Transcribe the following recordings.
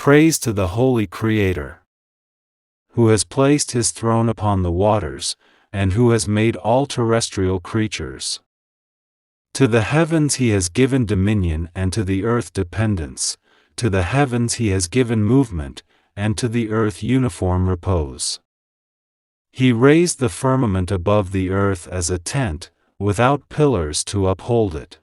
Praise to the Holy Creator, who has placed his throne upon the waters, and who has made all terrestrial creatures. To the heavens he has given dominion, and to the earth dependence. To the heavens he has given movement, and to the earth uniform repose. He raised the firmament above the earth as a tent, without pillars to uphold it.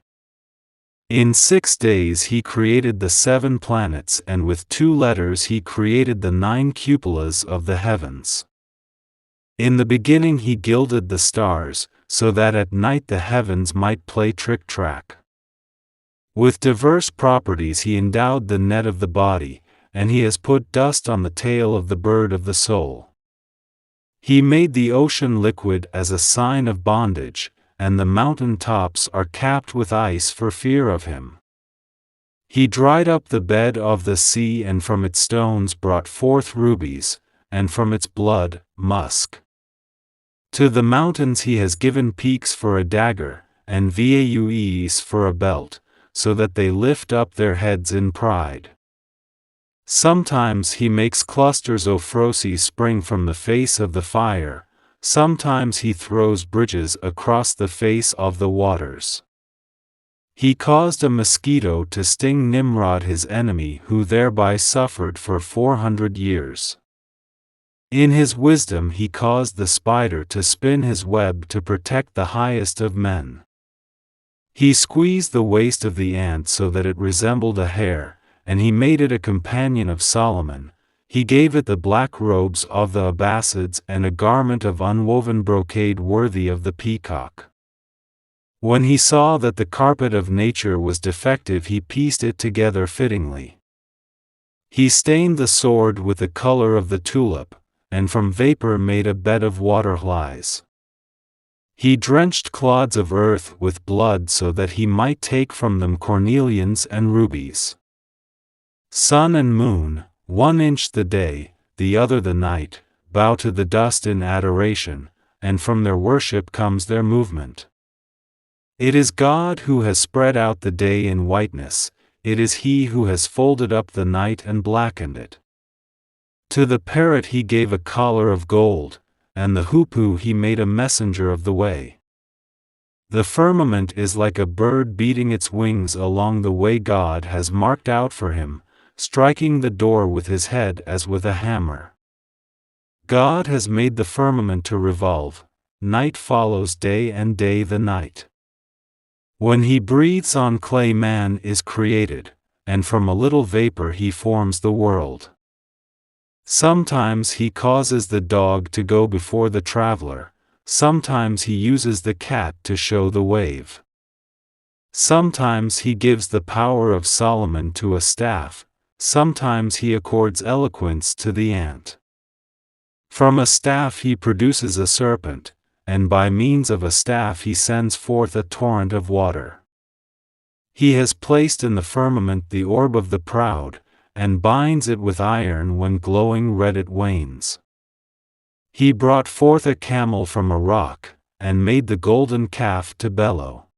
In 6 days he created the 7 planets, and with 2 letters he created the 9 cupolas of the heavens. In the beginning he gilded the stars, so that at night the heavens might play trick-track. With diverse properties he endowed the net of the body, and he has put dust on the tail of the bird of the soul. He made the ocean liquid as a sign of bondage, and the mountain tops are capped with ice for fear of him. He dried up the bed of the sea, and from its stones brought forth rubies, and from its blood, musk. To the mountains he has given peaks for a dagger, and vaues for a belt, so that they lift up their heads in pride. Sometimes he makes clusters of frosi spring from the face of the fire, sometimes he throws bridges across the face of the waters. He caused a mosquito to sting Nimrod his enemy, who thereby suffered for 400 years. In his wisdom he caused the spider to spin his web to protect the highest of men. He squeezed the waist of the ant so that it resembled a hare, and he made it a companion of Solomon. He gave it the black robes of the Abbasids and a garment of unwoven brocade worthy of the peacock. When he saw that the carpet of nature was defective, he pieced it together fittingly. He stained the sword with the color of the tulip, and from vapor made a bed of water-lilies. He drenched clods of earth with blood so that he might take from them cornelians and rubies. Sun and moon, 1 inch the day, the other the night, bow to the dust in adoration, and from their worship comes their movement. It is God who has spread out the day in whiteness, it is he who has folded up the night and blackened it. To the parrot he gave a collar of gold, and the hoopoe he made a messenger of the way. The firmament is like a bird beating its wings along the way God has marked out for him, striking the door with his head as with a hammer. God has made the firmament to revolve, night follows day and day the night. When he breathes on clay, man is created, and from a little vapor he forms the world. Sometimes he causes the dog to go before the traveler, sometimes he uses the cat to show the wave. Sometimes he gives the power of Solomon to a staff, sometimes he accords eloquence to the ant. From a staff he produces a serpent, and by means of a staff he sends forth a torrent of water. He has placed in the firmament the orb of the proud, and binds it with iron when glowing red it wanes. He brought forth a camel from a rock, and made the golden calf to bellow.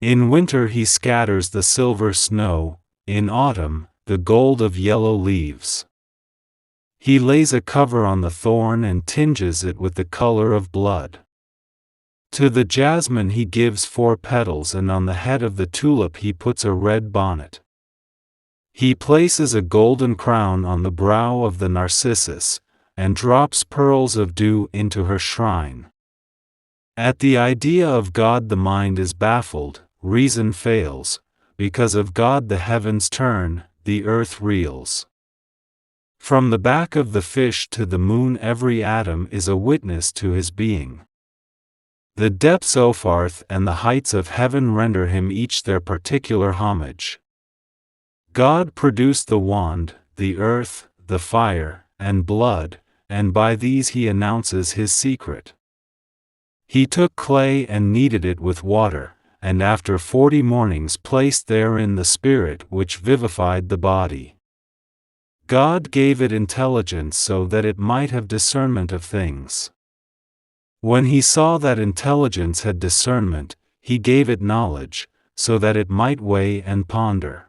In winter he scatters the silver snow, in autumn, the gold of yellow leaves. He lays a cover on the thorn and tinges it with the color of blood. To the jasmine he gives 4 petals, and on the head of the tulip he puts a red bonnet. He places a golden crown on the brow of the narcissus, and drops pearls of dew into her shrine. At the idea of God the mind is baffled, reason fails, because of God the heavens turn, the earth reels. From the back of the fish to the moon every atom is a witness to his being. The depths of earth and the heights of heaven render him each their particular homage. God produced the wand, the earth, the fire, and blood, and by these he announces his secret. He took clay and kneaded it with water, and after 40 mornings placed therein the spirit which vivified the body. God gave it intelligence so that it might have discernment of things. When he saw that intelligence had discernment, he gave it knowledge, so that it might weigh and ponder.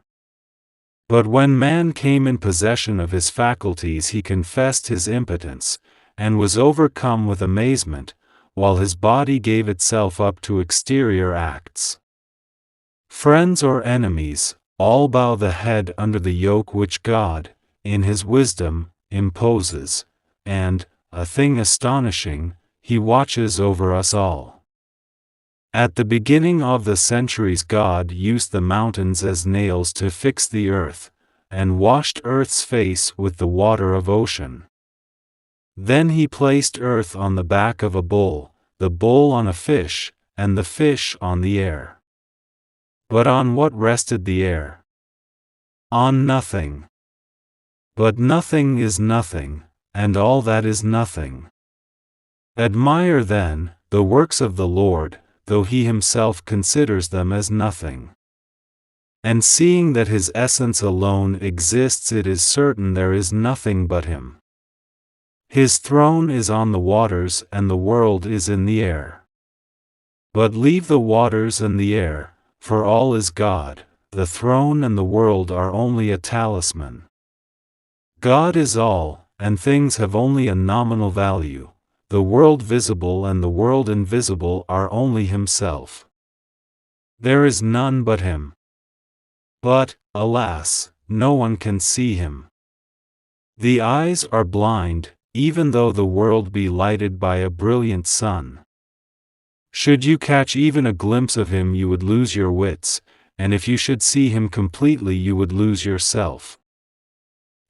But when man came in possession of his faculties, he confessed his impotence, and was overcome with amazement, while his body gave itself up to exterior acts. Friends or enemies, all bow the head under the yoke which God, in his wisdom, imposes, and, a thing astonishing, he watches over us all. At the beginning of the centuries, God used the mountains as nails to fix the earth, and washed earth's face with the water of ocean. Then he placed earth on the back of a bull, the bull on a fish, and the fish on the air. But on what rested the air? On nothing. But nothing is nothing, and all that is nothing. Admire then the works of the Lord, though he himself considers them as nothing. And seeing that his essence alone exists, it is certain there is nothing but him. His throne is on the waters, and the world is in the air. But leave the waters and the air, for all is God. The throne and the world are only a talisman. God is all, and things have only a nominal value. The world visible and the world invisible are only himself. There is none but him. But, alas, no one can see him. The eyes are blind, even though the world be lighted by a brilliant sun. Should you catch even a glimpse of him, you would lose your wits, and if you should see him completely, you would lose yourself.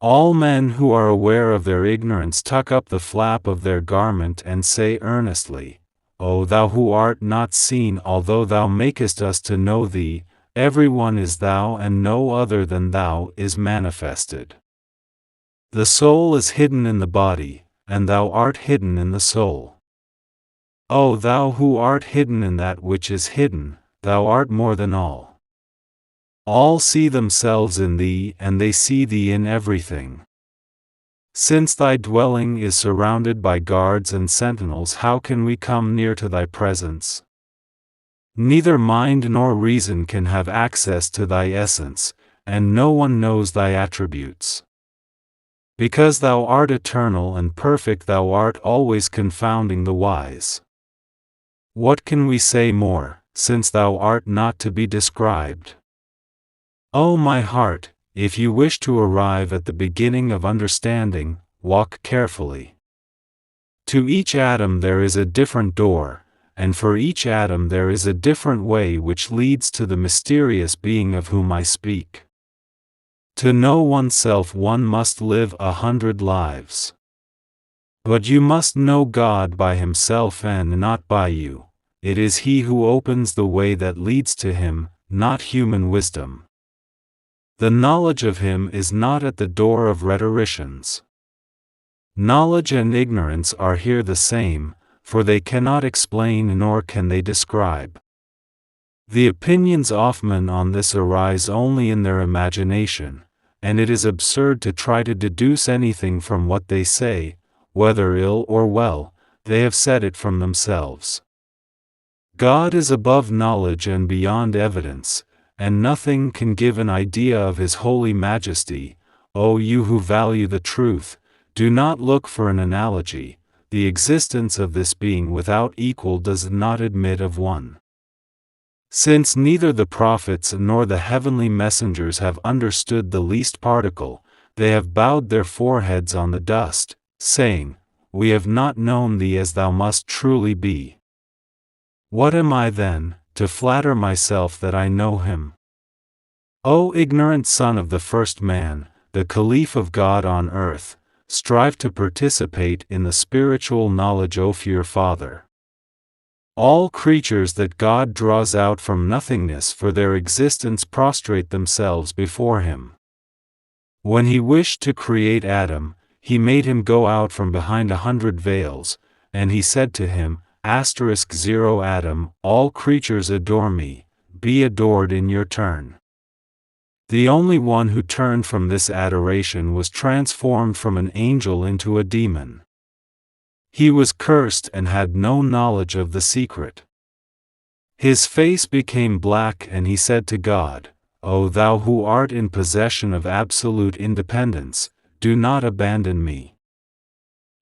All men who are aware of their ignorance tuck up the flap of their garment and say earnestly, O thou who art not seen, although thou makest us to know thee, every one is thou, and no other than thou is manifested. The soul is hidden in the body, and thou art hidden in the soul. O thou who art hidden in that which is hidden, thou art more than all. All see themselves in thee, and they see thee in everything. Since thy dwelling is surrounded by guards and sentinels, how can we come near to thy presence? Neither mind nor reason can have access to thy essence, and no one knows thy attributes. Because thou art eternal and perfect, thou art always confounding the wise. What can we say more, since thou art not to be described? O my heart, if you wish to arrive at the beginning of understanding, walk carefully. To each atom there is a different door, and for each atom there is a different way which leads to the mysterious being of whom I speak. To know oneself, one must live 100 lives. But you must know God by himself and not by you. It is he who opens the way that leads to him, not human wisdom. The knowledge of him is not at the door of rhetoricians. Knowledge and ignorance are here the same, for they cannot explain nor can they describe. The opinions of men on this arise only in their imagination, and it is absurd to try to deduce anything from what they say, whether ill or well. They have said it from themselves. God is above knowledge and beyond evidence, and nothing can give an idea of his holy majesty. O you who value the truth, do not look for an analogy. The existence of this being without equal does not admit of one. Since neither the prophets nor the heavenly messengers have understood the least particle, they have bowed their foreheads on the dust, saying, We have not known thee as thou must truly be. What am I then, to flatter myself that I know him? O ignorant son of the first man, the Caliph of God on earth, strive to participate in the spiritual knowledge of your Father. All creatures that God draws out from nothingness for their existence prostrate themselves before him. When he wished to create Adam, he made him go out from behind 100 veils, and he said to him, *0 Adam, all creatures adore me, be adored in your turn. The only one who turned from this adoration was transformed from an angel into a demon. He was cursed and had no knowledge of the secret. His face became black and he said to God, O thou who art in possession of absolute independence, do not abandon me."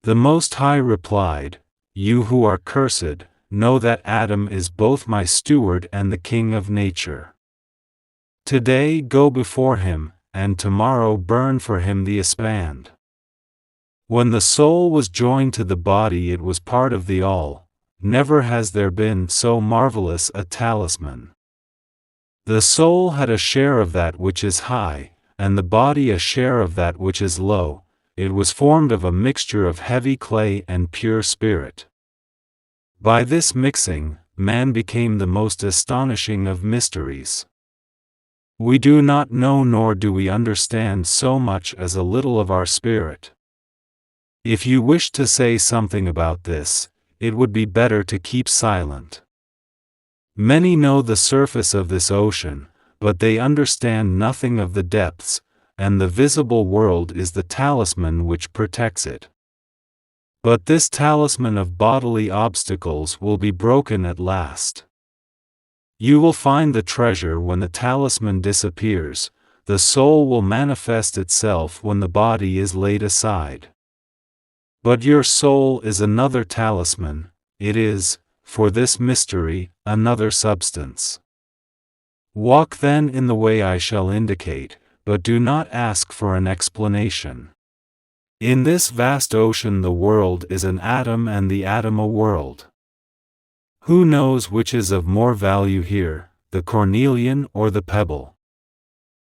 The Most High replied, "You who are cursed, know that Adam is both my steward and the king of nature. Today go before him, and tomorrow burn for him the asband." When the soul was joined to the body, it was part of the all. Never has there been so marvelous a talisman. The soul had a share of that which is high, and the body a share of that which is low. It was formed of a mixture of heavy clay and pure spirit. By this mixing, man became the most astonishing of mysteries. We do not know nor do we understand so much as a little of our spirit. If you wish to say something about this, it would be better to keep silent. Many know the surface of this ocean, but they understand nothing of the depths, and the visible world is the talisman which protects it. But this talisman of bodily obstacles will be broken at last. You will find the treasure when the talisman disappears. The soul will manifest itself when the body is laid aside. But your soul is another talisman. It is, for this mystery, another substance. Walk then in the way I shall indicate, but do not ask for an explanation. In this vast ocean the world is an atom and the atom a world. Who knows which is of more value here, the cornelian or the pebble?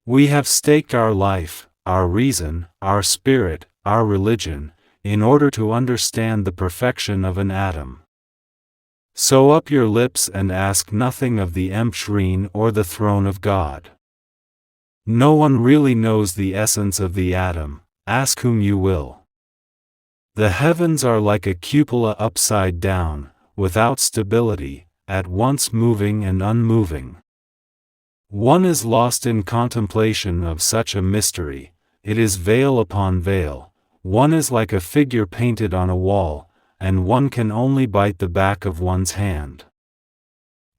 We have staked our life, our reason, our spirit, our religion, in order to understand the perfection of an atom. Sew up your lips and ask nothing of the Emshreen or the throne of God. No one really knows the essence of the atom, ask whom you will. The heavens are like a cupola upside down, without stability, at once moving and unmoving. One is lost in contemplation of such a mystery. It is veil upon veil. One is like a figure painted on a wall, and one can only bite the back of one's hand.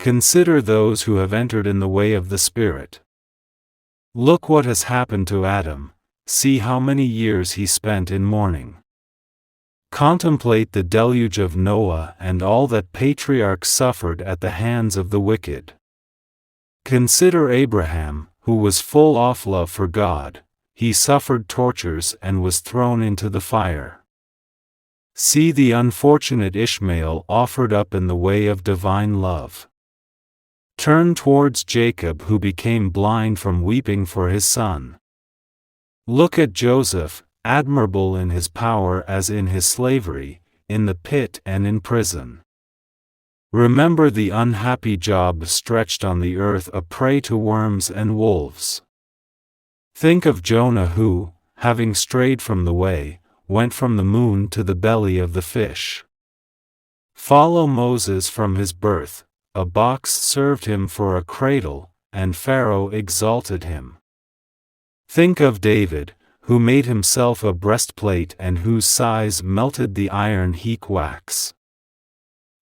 Consider those who have entered in the way of the Spirit. Look what has happened to Adam. See how many years he spent in mourning. Contemplate the deluge of Noah and all that patriarchs suffered at the hands of the wicked. Consider Abraham, who was full of love for God. He suffered tortures and was thrown into the fire. See the unfortunate Ishmael offered up in the way of divine love. Turn towards Jacob, who became blind from weeping for his son. Look at Joseph, admirable in his power as in his slavery, in the pit and in prison. Remember the unhappy Job stretched on the earth a prey to worms and wolves. Think of Jonah who, having strayed from the way, went from the moon to the belly of the fish. Follow Moses from his birth. A box served him for a cradle, and Pharaoh exalted him. Think of David, who made himself a breastplate and whose size melted the iron heat wax.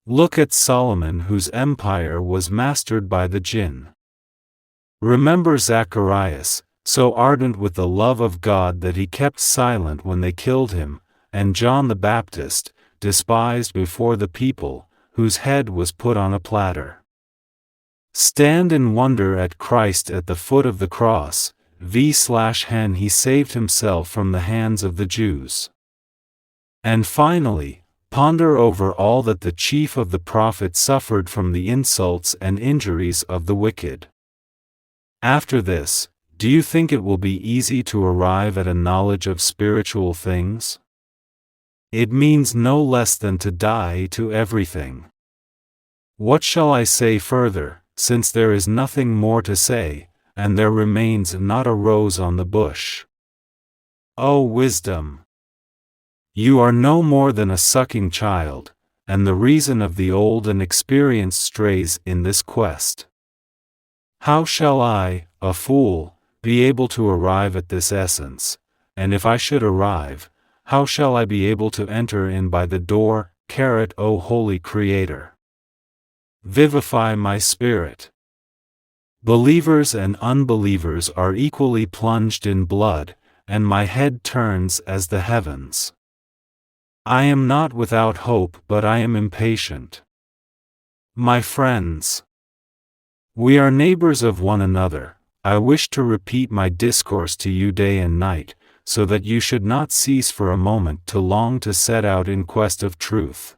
Look at Solomon, whose empire was mastered by the jinn. Remember Zacharias, so ardent with the love of God that he kept silent when they killed him, and John the Baptist, despised before the people, whose head was put on a platter. Stand in wonder at Christ at the foot of the cross. Hen he saved himself from the hands of the Jews. And finally, ponder over all that the chief of the prophets suffered from the insults and injuries of the wicked. After this, do you think it will be easy to arrive at a knowledge of spiritual things? It means no less than to die to everything. What shall I say further, since there is nothing more to say, and there remains not a rose on the bush? O wisdom! You are no more than a sucking child, and the reason of the old and experienced strays in this quest. How shall I, a fool, be able to arrive at this essence, and if I should arrive, how shall I be able to enter in by the door? O Holy Creator! Vivify my spirit. Believers and unbelievers are equally plunged in blood, and my head turns as the heavens. I am not without hope, but I am impatient. My friends, we are neighbors of one another. I wish to repeat my discourse to you day and night, so that you should not cease for a moment to long to set out in quest of truth.